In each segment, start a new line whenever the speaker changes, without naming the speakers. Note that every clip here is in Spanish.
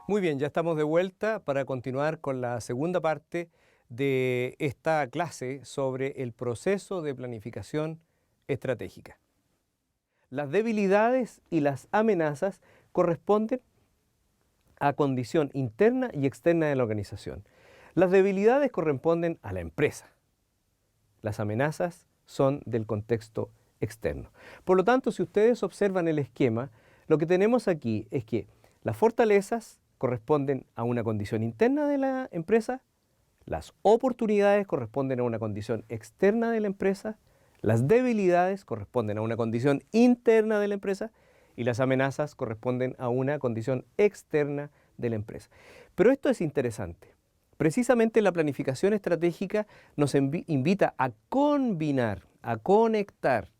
Muy bien, ya estamos de vuelta para continuar con la segunda parte de esta clase sobre el proceso de planificación estratégica. Las debilidades y las amenazas corresponden a condición interna y externa de la organización. Las debilidades corresponden a la empresa. Las amenazas son del contexto externo. Por lo tanto, si ustedes observan el esquema, lo que tenemos aquí es que las fortalezas corresponden a una condición interna de la empresa, las oportunidades corresponden a una condición externa de la empresa, las debilidades corresponden a una condición interna de la empresa y las amenazas corresponden a una condición externa de la empresa. Pero esto es interesante. Precisamente la planificación estratégica nos invita a combinar, a conectar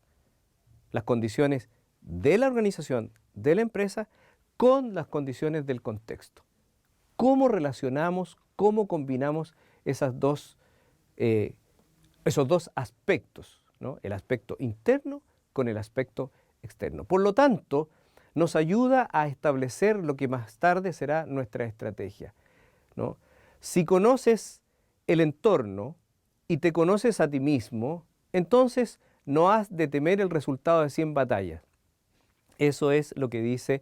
las condiciones de la organización, de la empresa, con las condiciones del contexto. ¿Cómo relacionamos, cómo combinamos esos dos aspectos, ¿no? El aspecto interno con el aspecto externo? Por lo tanto, nos ayuda a establecer lo que más tarde será nuestra estrategia, ¿no? Si conoces el entorno y te conoces a ti mismo, entonces no has de temer el resultado de 100 batallas. Eso es lo que dice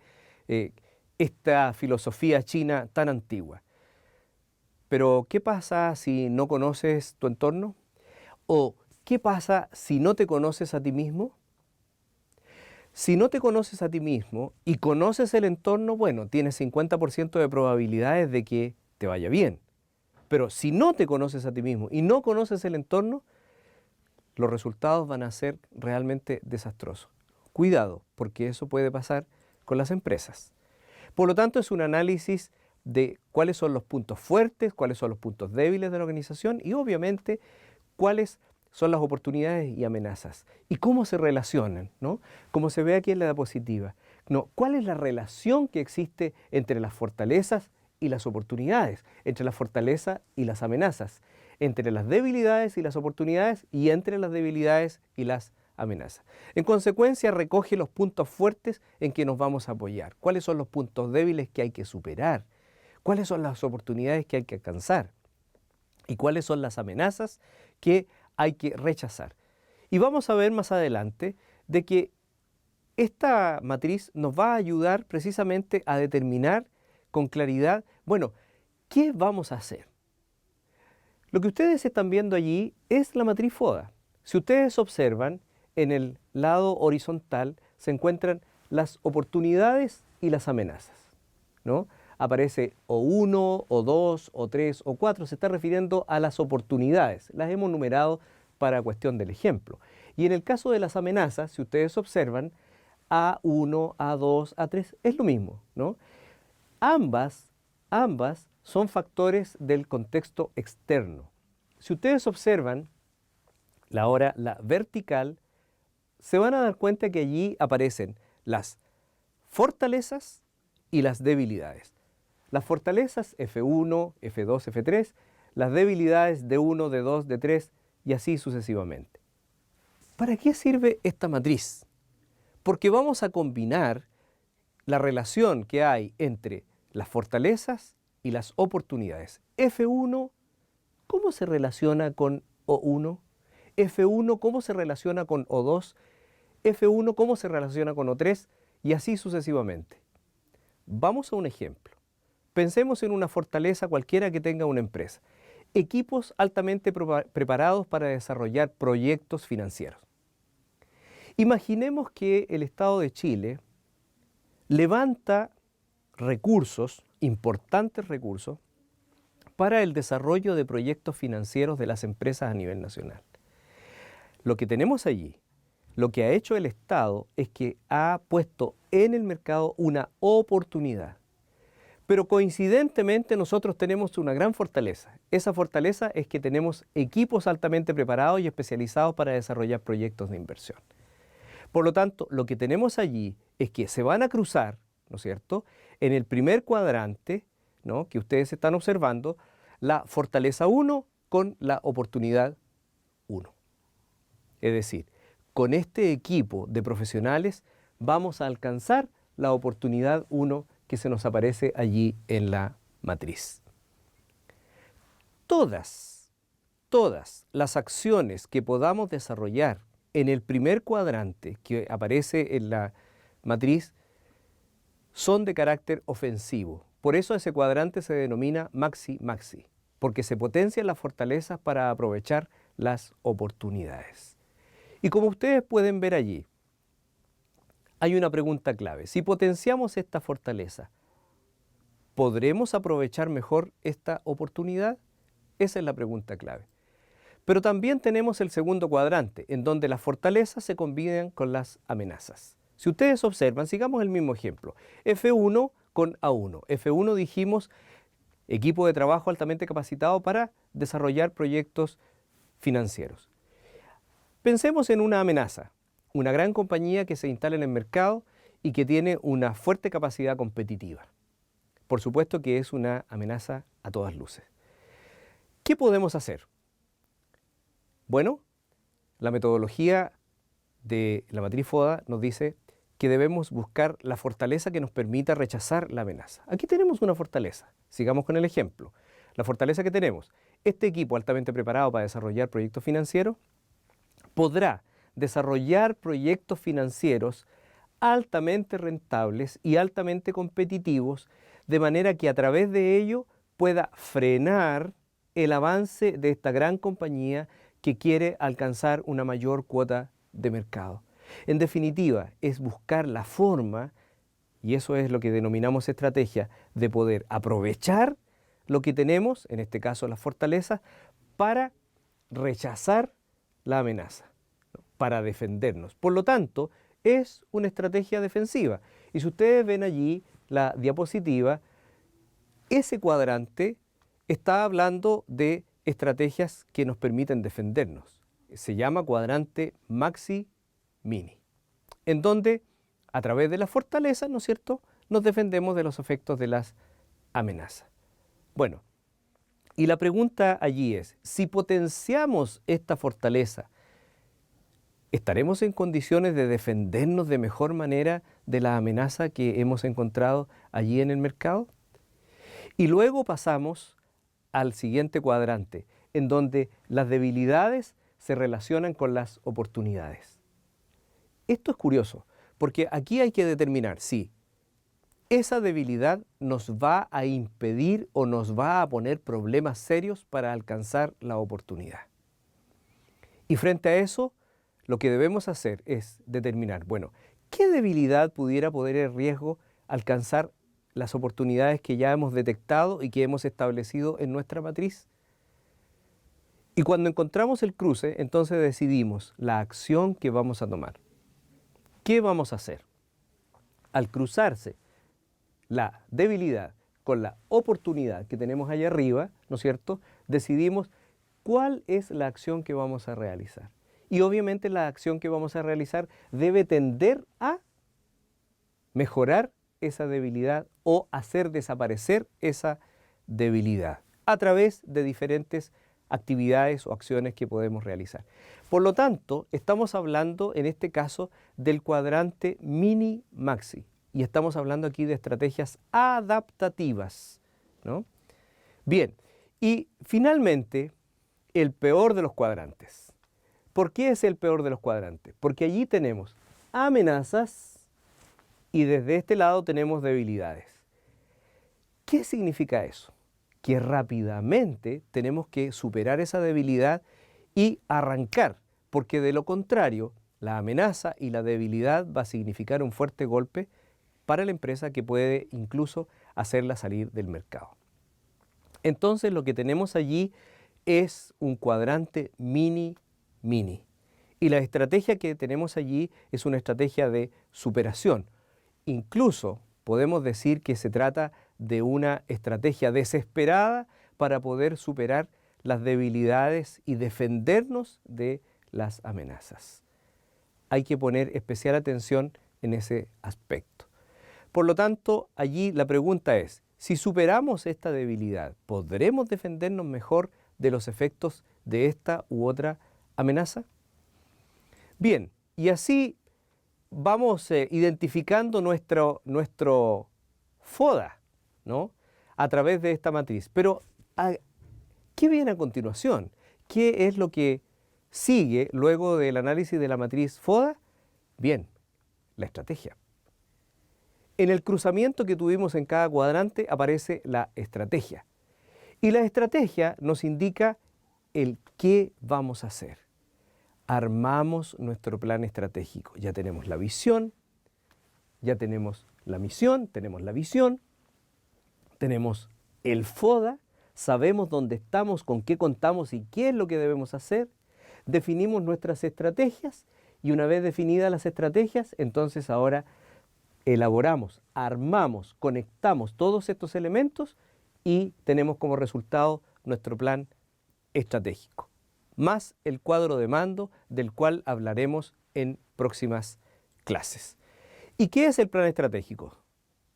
esta filosofía china tan antigua. Pero, ¿qué pasa si no conoces tu entorno? ¿O qué pasa si no te conoces a ti mismo? Si no te conoces a ti mismo y conoces el entorno, bueno, tienes 50% de probabilidades de que te vaya bien. Pero si no te conoces a ti mismo y no conoces el entorno, los resultados van a ser realmente desastrosos. Cuidado, porque eso puede pasar con las empresas. Por lo tanto, es un análisis de cuáles son los puntos fuertes, cuáles son los puntos débiles de la organización y obviamente cuáles son las oportunidades y amenazas y cómo se relacionan, ¿no? Como se ve aquí en la diapositiva, ¿no? ¿Cuál es la relación que existe entre las fortalezas y las oportunidades, entre la fortaleza y las amenazas, entre las debilidades y las oportunidades y entre las debilidades y las amenazas? En consecuencia, recoge los puntos fuertes en que nos vamos a apoyar, cuáles son los puntos débiles que hay que superar, cuáles son las oportunidades que hay que alcanzar y cuáles son las amenazas que hay que rechazar. Y vamos a ver más adelante de que esta matriz nos va a ayudar precisamente a determinar con claridad, bueno, ¿qué vamos a hacer? Lo que ustedes están viendo allí es la matriz FODA. Si ustedes observan, en el lado horizontal se encuentran las oportunidades y las amenazas, ¿no? Aparece o 1, o 2, o 3, o 4, se está refiriendo a las oportunidades. Las hemos numerado para cuestión del ejemplo. Y en el caso de las amenazas, si ustedes observan, A1, A2, A3, es lo mismo, ¿no? Ambas son factores del contexto externo. Si ustedes observan la vertical, se van a dar cuenta que allí aparecen las fortalezas y las debilidades. Las fortalezas F1, F2, F3, las debilidades D1, D2, D3 y así sucesivamente. ¿Para qué sirve esta matriz? Porque vamos a combinar la relación que hay entre las fortalezas y las oportunidades. F1, ¿cómo se relaciona con O1? F1, ¿cómo se relaciona con O2? F1, ¿cómo se relaciona con O3? Y así sucesivamente. Vamos a un ejemplo. Pensemos en una fortaleza cualquiera que tenga una empresa. Equipos altamente preparados para desarrollar proyectos financieros. Imaginemos que el Estado de Chile levanta recursos, importantes recursos, para el desarrollo de proyectos financieros de las empresas a nivel nacional. Lo que tenemos allí, lo que ha hecho el Estado es que ha puesto en el mercado una oportunidad. Pero coincidentemente nosotros tenemos una gran fortaleza. Esa fortaleza es que tenemos equipos altamente preparados y especializados para desarrollar proyectos de inversión. Por lo tanto, lo que tenemos allí es que se van a cruzar, ¿no es cierto?, en el primer cuadrante, ¿no?, que ustedes están observando, la fortaleza 1 con la oportunidad 1. Es decir, con este equipo de profesionales vamos a alcanzar la oportunidad 1 que se nos aparece allí en la matriz. Todas las acciones que podamos desarrollar en el primer cuadrante que aparece en la matriz son de carácter ofensivo. Por eso ese cuadrante se denomina maxi-maxi, porque se potencian las fortalezas para aprovechar las oportunidades. Y como ustedes pueden ver allí, hay una pregunta clave. Si potenciamos esta fortaleza, ¿podremos aprovechar mejor esta oportunidad? Esa es la pregunta clave. Pero también tenemos el segundo cuadrante, en donde las fortalezas se combinan con las amenazas. Si ustedes observan, sigamos el mismo ejemplo. F1 con A1. F1 dijimos, equipo de trabajo altamente capacitado para desarrollar proyectos financieros. Pensemos en una amenaza, una gran compañía que se instala en el mercado y que tiene una fuerte capacidad competitiva. Por supuesto que es una amenaza a todas luces. ¿Qué podemos hacer? Bueno, la metodología de la matriz FODA nos dice que debemos buscar la fortaleza que nos permita rechazar la amenaza. Aquí tenemos una fortaleza. Sigamos con el ejemplo. La fortaleza que tenemos, este equipo altamente preparado para desarrollar proyectos financieros podrá desarrollar proyectos financieros altamente rentables y altamente competitivos, de manera que a través de ello pueda frenar el avance de esta gran compañía que quiere alcanzar una mayor cuota de mercado. En definitiva, es buscar la forma, y eso es lo que denominamos estrategia, de poder aprovechar lo que tenemos, en este caso las fortalezas, para rechazar la amenaza, para defendernos. Por lo tanto, es una estrategia defensiva. Y si ustedes ven allí la diapositiva, ese cuadrante está hablando de estrategias que nos permiten defendernos. Se llama cuadrante maxi-mini, en donde a través de la fortaleza, ¿no es cierto?, nos defendemos de los efectos de las amenazas. Bueno, y la pregunta allí es, si potenciamos esta fortaleza, ¿estaremos en condiciones de defendernos de mejor manera de la amenaza que hemos encontrado allí en el mercado? Y luego pasamos al siguiente cuadrante, en donde las debilidades se relacionan con las oportunidades. Esto es curioso, porque aquí hay que determinar si esa debilidad nos va a impedir o nos va a poner problemas serios para alcanzar la oportunidad. Y frente a eso, lo que debemos hacer es determinar, bueno, ¿qué debilidad pudiera poner en riesgo alcanzar las oportunidades que ya hemos detectado y que hemos establecido en nuestra matriz? Y cuando encontramos el cruce, entonces decidimos la acción que vamos a tomar. ¿Qué vamos a hacer? Al cruzarse la debilidad con la oportunidad que tenemos allá arriba, ¿no es cierto?, decidimos cuál es la acción que vamos a realizar. Y obviamente la acción que vamos a realizar debe tender a mejorar esa debilidad o hacer desaparecer esa debilidad a través de diferentes actividades o acciones que podemos realizar. Por lo tanto, estamos hablando en este caso del cuadrante mini-maxi y estamos hablando aquí de estrategias adaptativas, ¿no? Bien, y finalmente, el peor de los cuadrantes. ¿Por qué es el peor de los cuadrantes? Porque allí tenemos amenazas y desde este lado tenemos debilidades. ¿Qué significa eso? Que rápidamente tenemos que superar esa debilidad y arrancar, porque de lo contrario, la amenaza y la debilidad va a significar un fuerte golpe para la empresa que puede incluso hacerla salir del mercado. Entonces lo que tenemos allí es un cuadrante mini-mini. Y la estrategia que tenemos allí es una estrategia de superación. Incluso podemos decir que se trata de una estrategia desesperada para poder superar las debilidades y defendernos de las amenazas. Hay que poner especial atención en ese aspecto. Por lo tanto, allí la pregunta es, si superamos esta debilidad, ¿podremos defendernos mejor de los efectos de esta u otra amenaza? Bien, y así vamos identificando nuestro FODA, ¿no? A través de esta matriz. Pero, ¿qué viene a continuación? ¿Qué es lo que sigue luego del análisis de la matriz FODA? Bien, la estrategia. En el cruzamiento que tuvimos en cada cuadrante aparece la estrategia. Y la estrategia nos indica el qué vamos a hacer. Armamos nuestro plan estratégico. Ya tenemos la visión, ya tenemos la misión, tenemos la visión, tenemos el FODA, sabemos dónde estamos, con qué contamos y qué es lo que debemos hacer. Definimos nuestras estrategias y una vez definidas las estrategias, entonces ahora elaboramos, armamos, conectamos todos estos elementos y tenemos como resultado nuestro plan estratégico, más el cuadro de mando del cual hablaremos en próximas clases. ¿Y qué es el plan estratégico?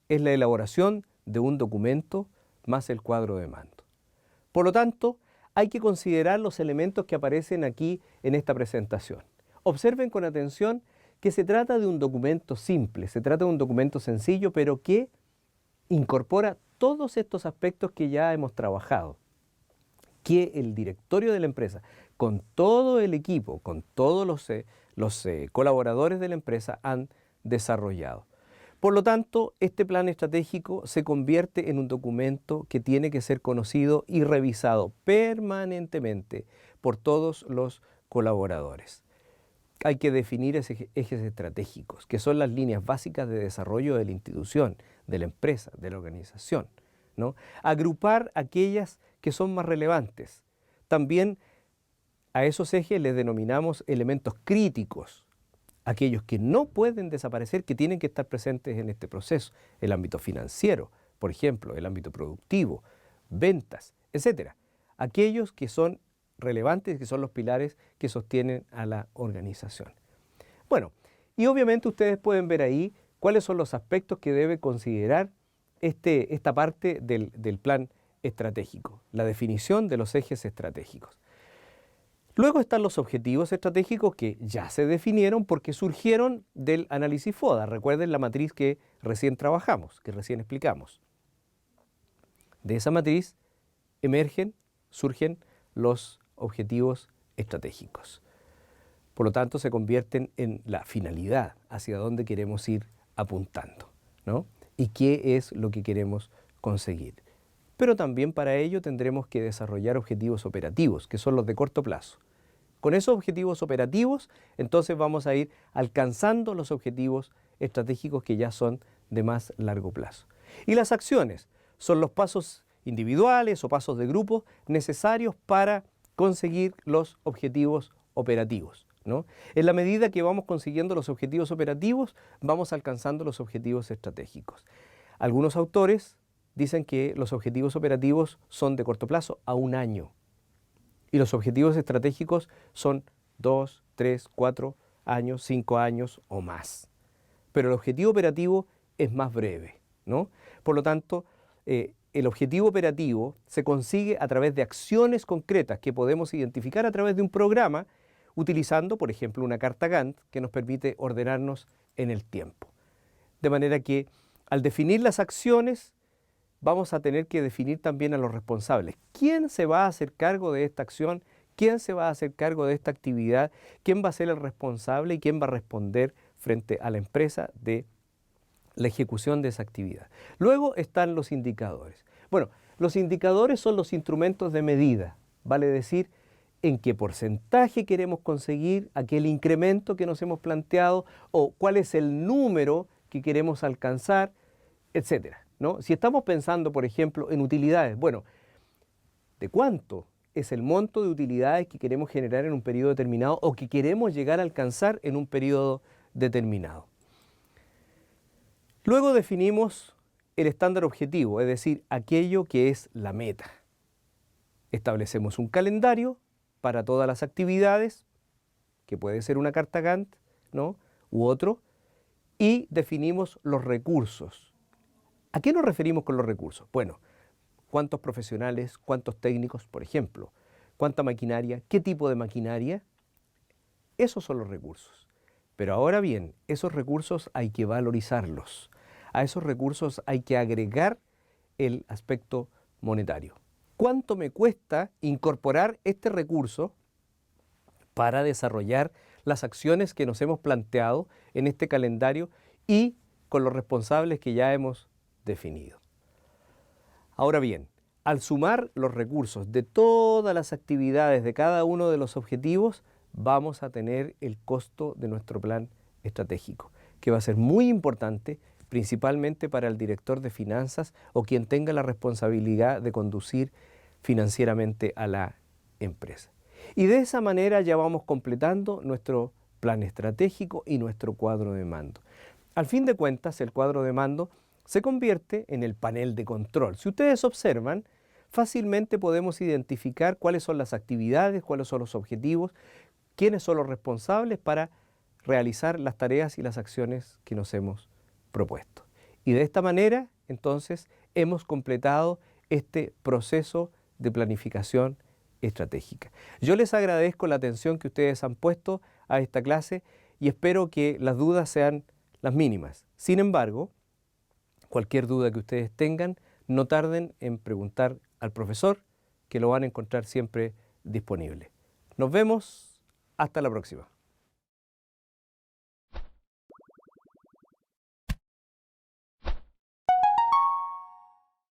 Es la elaboración de un documento más el cuadro de mando. Por lo tanto, hay que considerar los elementos que aparecen aquí en esta presentación. Observen con atención que se trata de un documento simple, se trata de un documento sencillo, pero que incorpora todos estos aspectos que ya hemos trabajado, que el directorio de la empresa, con todo el equipo, con todos los colaboradores de la empresa han desarrollado. Por lo tanto, este plan estratégico se convierte en un documento que tiene que ser conocido y revisado permanentemente por todos los colaboradores. Hay que definir ejes estratégicos, que son las líneas básicas de desarrollo de la institución, de la empresa, de la organización, ¿no? Agrupar aquellas que son más relevantes. También a esos ejes les denominamos elementos críticos, aquellos que no pueden desaparecer, que tienen que estar presentes en este proceso. El ámbito financiero, por ejemplo, el ámbito productivo, ventas, etc. Aquellos que son relevantes, que son los pilares que sostienen a la organización. Bueno, y obviamente ustedes pueden ver ahí cuáles son los aspectos que debe considerar esta parte del plan estratégico, la definición de los ejes estratégicos. Luego están los objetivos estratégicos que ya se definieron porque surgieron del análisis FODA. Recuerden la matriz que recién trabajamos, que recién explicamos. De esa matriz surgen los objetivos estratégicos. Por lo tanto, se convierten en la finalidad hacia dónde queremos ir apuntando, ¿no? Y qué es lo que queremos conseguir. Pero también para ello tendremos que desarrollar objetivos operativos, que son los de corto plazo. Con esos objetivos operativos, entonces vamos a ir alcanzando los objetivos estratégicos que ya son de más largo plazo. Y las acciones son los pasos individuales o pasos de grupo necesarios para conseguir los objetivos operativos, ¿no? En la medida que vamos consiguiendo los objetivos operativos, vamos alcanzando los objetivos estratégicos. Algunos autores dicen que los objetivos operativos son de corto plazo, a 1 año. Y los objetivos estratégicos son 2, 3, 4 años, 5 años o más. Pero el objetivo operativo es más breve, ¿no? Por lo tanto, el objetivo operativo se consigue a través de acciones concretas que podemos identificar a través de un programa, utilizando, por ejemplo, una carta Gantt que nos permite ordenarnos en el tiempo. De manera que, al definir las acciones, vamos a tener que definir también a los responsables. ¿Quién se va a hacer cargo de esta acción? ¿Quién se va a hacer cargo de esta actividad? ¿Quién va a ser el responsable y quién va a responder frente a la empresa de la ejecución de esa actividad? Luego están los indicadores. Bueno, los indicadores son los instrumentos de medida, vale decir, en qué porcentaje queremos conseguir aquel incremento que nos hemos planteado o cuál es el número que queremos alcanzar, etcétera, ¿no? Si estamos pensando, por ejemplo, en utilidades, bueno, ¿de cuánto es el monto de utilidades que queremos generar en un periodo determinado o que queremos llegar a alcanzar en un periodo determinado? Luego definimos el estándar objetivo, es decir, aquello que es la meta. Establecemos un calendario para todas las actividades, que puede ser una carta Gantt, ¿no?, u otro, y definimos los recursos. ¿A qué nos referimos con los recursos? Bueno, ¿cuántos profesionales, cuántos técnicos, por ejemplo? ¿Cuánta maquinaria? ¿Qué tipo de maquinaria? Esos son los recursos. Pero ahora bien, esos recursos hay que valorizarlos. a esos recursos hay que agregar el aspecto monetario. ¿Cuánto me cuesta incorporar este recurso para desarrollar las acciones que nos hemos planteado en este calendario y con los responsables que ya hemos definido? Ahora bien, al sumar los recursos de todas las actividades de cada uno de los objetivos, vamos a tener el costo de nuestro plan estratégico, que va a ser muy importante, principalmente para el director de finanzas o quien tenga la responsabilidad de conducir financieramente a la empresa. Y de esa manera ya vamos completando nuestro plan estratégico y nuestro cuadro de mando. Al fin de cuentas, el cuadro de mando se convierte en el panel de control. Si ustedes observan, fácilmente podemos identificar cuáles son las actividades, cuáles son los objetivos, quiénes son los responsables para realizar las tareas y las acciones que nos hemos propuesto. Y de esta manera, entonces, hemos completado este proceso de planificación estratégica. Yo les agradezco la atención que ustedes han puesto a esta clase y espero que las dudas sean las mínimas. Sin embargo, cualquier duda que ustedes tengan, no tarden en preguntar al profesor, que lo van a encontrar siempre disponible. Nos vemos, hasta la próxima.